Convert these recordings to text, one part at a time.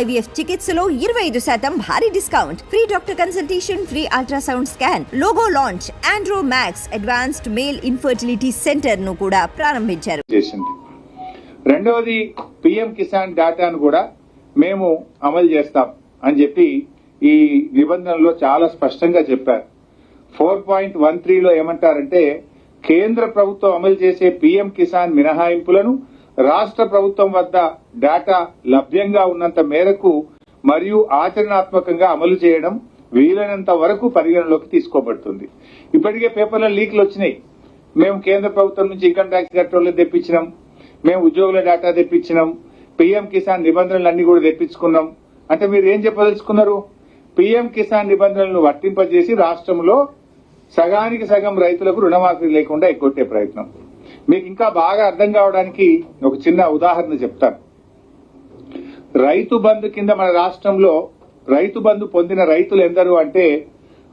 IVF చికిత్సలో 25% భారీ discount, free doctor consultation, free ultrasound scan, logo launch, Andro max advanced male infertility centre ను కూడా ప్రారంభించారు. రెండవది పిఎం కిసాన్ డేటాను కూడా మేము అమలు చేస్తాం అని చెప్పి ఈ నిబంధనలో చాలా స్పష్టంగా చెప్పారు. 4.13లో ఏమంటారంటే కేంద్ర ప్రభుత్వం అమలు చేసే పిఎం కిసాన్ మినహాయింపులను రాష్ట్ర ప్రభుత్వం వద్ద డేటా లభ్యంగా ఉన్నంత మేరకు మరియు ఆచరణాత్మకంగా అమలు చేయడం వీలైనంత వరకు పరిగణలోకి తీసుకోబడుతుంది. ఇప్పటికే పేపర్ల లీక్లు వచ్చినాయి. మేము కేంద్ర ప్రభుత్వం నుంచి ఇన్కమ్ ట్యాక్స్ కట్టోళ్ళు తెప్పించినాం, మేము ఉద్యోగుల డేటా తెప్పించినాం, పిఎం కిసాన్ నిబంధనలన్నీ కూడా తెప్పించుకున్నాం. అంటే మీరు ఏం చెప్పదలుచుకున్నారు? పిఎం కిసాన్ నిబంధనలను వర్తింపజేసి రాష్ట్రంలో సగానికి సగం రైతులకు రుణమాఫీ లేకుండా ఎగ్గొట్టే ప్రయత్నం. మీకు ఇంకా బాగా అర్థం కావడానికి ఒక చిన్న ఉదాహరణ చెప్తాను. రైతు బంధు కింద మన రాష్ట్రంలో రైతు బంధు పొందిన రైతులు ఎందరు అంటే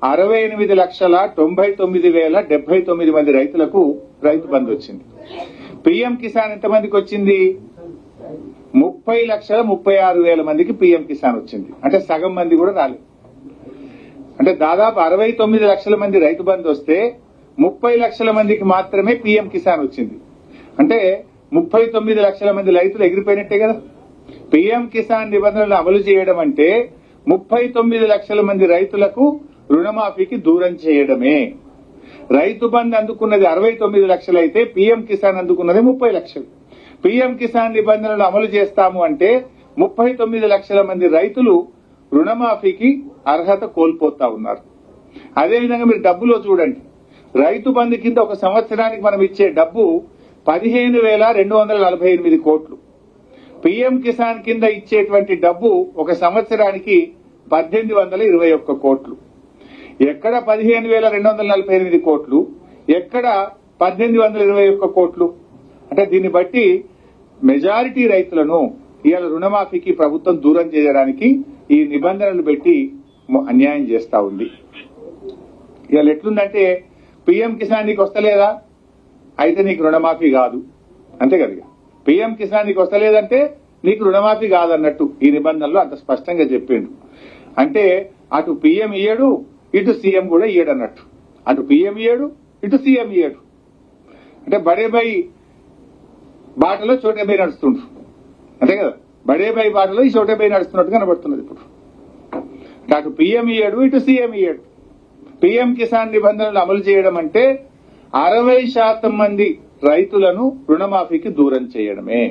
68,99,079 మంది రైతులకు రైతు బంధు వచ్చింది. పిఎం కిసాన్ ఎంతమందికి వచ్చింది? 30,36,000 మందికి పిఎం కిసాన్ వచ్చింది. అంటే సగం మంది కూడా రాలేదు. అంటే దాదాపు 69 లక్షల మంది రైతు బంధు వస్తే 30 లక్షల మందికి మాత్రమే పిఎం కిసాన్ వచ్చింది. అంటే 39 లక్షల మంది రైతులు ఎగిరిపోయినట్టే కదా. పిఎం కిసాన్ నిబంధనలు అమలు చేయడం అంటే 39 లక్షల మంది రైతులకు రుణమాఫీకి దూరం చేయడమే. రైతు బంధు అందుకున్నది 69 లక్షలు అయితే పిఎం కిసాన్ అందుకున్నది 30 లక్షలు. పిఎం కిసాన్ నిబంధనలు అమలు చేస్తాము అంటే 39 లక్షల మంది రైతులు రుణమాఫీకి అర్హత కోల్పోతా ఉన్నారు. అదేవిధంగా మీరు డబ్బులో చూడండి. రైతు బంధు కింద ఒక సంవత్సరానికి మనం ఇచ్చే డబ్బు 15,248 కోట్లు. పిఎం కిసాన్ కింద ఇచ్చేటువంటి డబ్బు ఒక సంవత్సరానికి 1,821 కోట్లు. ఎక్కడ 15,248 కోట్లు, ఎక్కడ 1,821 కోట్లు? అంటే దీన్ని బట్టి మెజారిటీ రైతులను ఇవాళ రుణమాఫీకి ప్రభుత్వం దూరం చేయడానికి ఈ నిబంధనలు పెట్టి అన్యాయం చేస్తా ఉంది. ఇవాళ ఎట్లుందంటే పిఎం కిసాన్ నీకు వస్తలేదా అయితే నీకు రుణమాఫీ కాదు, అంతే కదా. పిఎం కిసాన్ నీకు వస్తలేదంటే నీకు రుణమాఫీ కాదన్నట్టు ఈ నిబంధనలు అంత స్పష్టంగా చెప్పిండు. అంటే అటు పిఎం ఇయ్యడు, ఇటు సీఎం కూడా ఇయ్యడు అన్నట్టు. అటు పిఎం ఇయ్యడు, ఇటు సీఎం ఇయ్యడు. అంటే బడేబాయి బాటలో చోటేబాయి నడుస్తుండ్రు, అంతే కదా. బడేబాయి బాటలో ఈ చోటేబాయి నడుస్తున్నట్టు కనబడుతున్నది ఇప్పుడు. అటు పిఎం ఇయ్యడు, ఇటు సీఎం ఇయ్యడు. పిఎం కిసాన్ నిబంధనలు అమలు చేయడం అంటే 60% మంది రైతులను రుణమాఫీకి దూరం చేయడమే.